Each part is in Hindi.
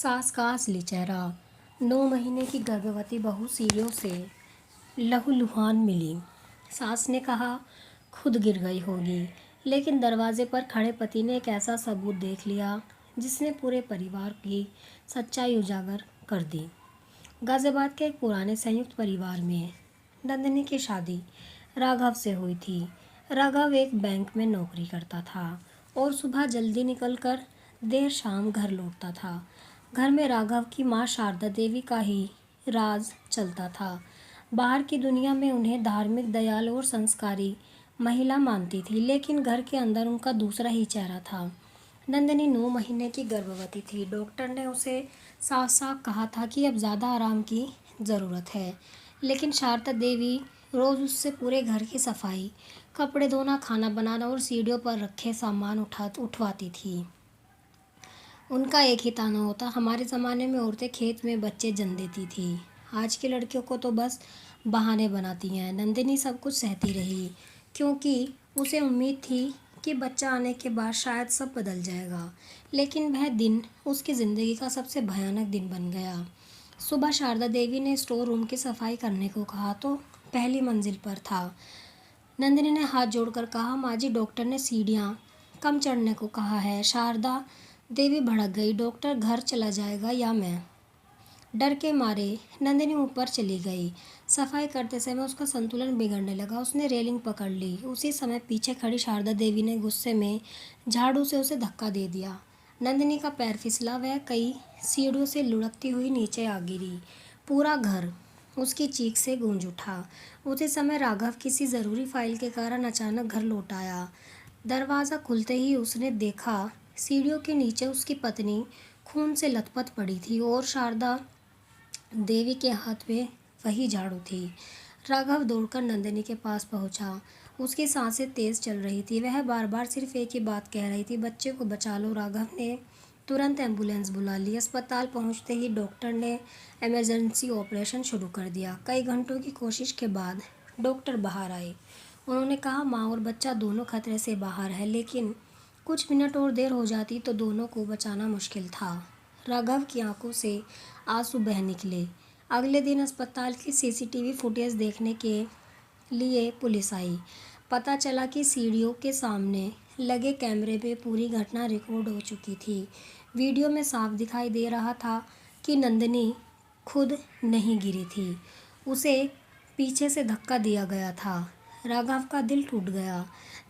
सास का असली चेहरा। 9 महीने की गर्भवती बहू सीढ़ियों से लहूलुहान मिली। सास ने कहा खुद गिर गई होगी, लेकिन दरवाजे पर खड़े पति ने एक ऐसा सबूत देख लिया जिसने पूरे परिवार की सच्चाई उजागर कर दी। गाजियाबाद के एक पुराने संयुक्त परिवार में नंदिनी की शादी राघव से हुई थी। राघव एक बैंक में नौकरी करता था और सुबह जल्दी निकलकर देर शाम घर लौटता था। घर में राघव की माँ शारदा देवी का ही राज चलता था। बाहर की दुनिया में उन्हें धार्मिक, दयालु और संस्कारी महिला मानती थी, लेकिन घर के अंदर उनका दूसरा ही चेहरा था। नंदिनी 9 महीने की गर्भवती थी। डॉक्टर ने उसे साफ साफ कहा था कि अब ज़्यादा आराम की ज़रूरत है, लेकिन शारदा देवी रोज़ उससे पूरे घर की सफाई, कपड़े धोना, खाना बनाना और सीढ़ियों पर रखे सामान उठवाती थी। उनका एक ही ताना होता, हमारे ज़माने में औरतें खेत में बच्चे जन्म देती थी, आज की लड़कियों को तो बस बहाने बनाती हैं। नंदिनी सब कुछ सहती रही, क्योंकि उसे उम्मीद थी कि बच्चा आने के बाद शायद सब बदल जाएगा। लेकिन वह दिन उसकी ज़िंदगी का सबसे भयानक दिन बन गया। सुबह शारदा देवी ने स्टोर रूम की सफाई करने को कहा तो पहली मंजिल पर था। नंदिनी ने हाथ जोड़कर कहा, माँ जी, डॉक्टर ने सीढ़ियाँ कम चढ़ने को कहा है। शारदा देवी भड़क गई, डॉक्टर घर चला जाएगा या मैं? डर के मारे नंदिनी ऊपर चली गई। सफाई करते समय उसका संतुलन बिगड़ने लगा। उसने रेलिंग पकड़ ली। उसी समय पीछे खड़ी शारदा देवी ने गुस्से में झाड़ू से उसे धक्का दे दिया। नंदिनी का पैर फिसला, वह कई सीढ़ियों से लुढ़कती हुई नीचे आ गिरी। पूरा घर उसकी चीख से गूंज उठा। उसी समय राघव किसी ज़रूरी फाइल के कारण अचानक घर लौट आया। दरवाज़ा खुलते ही उसने देखा सीढ़ियों के नीचे उसकी पत्नी खून से लथपथ पड़ी थी और शारदा देवी के हाथ में वही झाड़ू थी। राघव दौड़कर नंदिनी के पास पहुंचा। उसकी सांसें तेज चल रही थी। वह बार बार सिर्फ एक ही बात कह रही थी, बच्चे को बचा लो। राघव ने तुरंत एम्बुलेंस बुला ली। अस्पताल पहुंचते ही डॉक्टर ने इमरजेंसी ऑपरेशन शुरू कर दिया। कई घंटों की कोशिश के बाद डॉक्टर बाहर आए। उन्होंने कहा, माँ और बच्चा दोनों खतरे से बाहर है, लेकिन कुछ मिनट और देर हो जाती तो दोनों को बचाना मुश्किल था। राघव की आंखों से आंसू बह निकले। अगले दिन अस्पताल की सीसीटीवी फुटेज देखने के लिए पुलिस आई। पता चला कि सीढ़ियों के सामने लगे कैमरे में पूरी घटना रिकॉर्ड हो चुकी थी। वीडियो में साफ दिखाई दे रहा था कि नंदिनी खुद नहीं गिरी थी, उसे पीछे से धक्का दिया गया था। राघव का दिल टूट गया।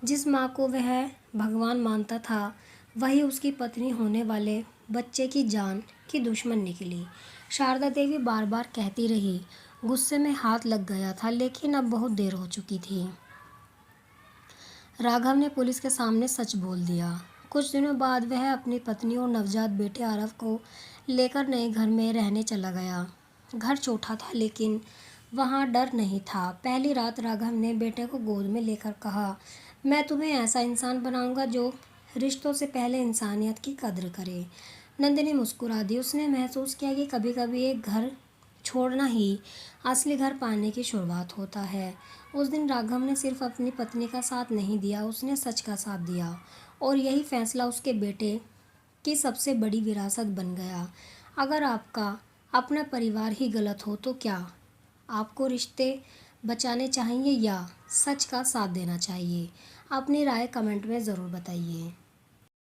जिस माँ को वह भगवान मानता था, वही उसकी पत्नी होने वाले बच्चे की जान की दुश्मन निकली। शारदा देवी बार बार कहती रही, गुस्से में हाथ लग गया था, लेकिन अब बहुत देर हो चुकी थी। राघव ने पुलिस के सामने सच बोल दिया। कुछ दिनों बाद वह अपनी पत्नी और नवजात बेटे आरव को लेकर नए घर में रहने चला गया। घर छोटा था, लेकिन वहाँ डर नहीं था। पहली रात राघव ने बेटे को गोद में लेकर कहा, मैं तुम्हें ऐसा इंसान बनाऊंगा जो रिश्तों से पहले इंसानियत की कद्र करे। नंदिनी मुस्कुरा दी। उसने महसूस किया कि कभी कभी एक घर छोड़ना ही असली घर पाने की शुरुआत होता है। उस दिन राघव ने सिर्फ अपनी पत्नी का साथ नहीं दिया, उसने सच का साथ दिया, और यही फैसला उसके बेटे की सबसे बड़ी विरासत बन गया। अगर आपका अपना परिवार ही गलत हो तो क्या आपको रिश्ते बचाने चाहिए या सच का साथ देना चाहिए? अपनी राय कमेंट में ज़रूर बताइए।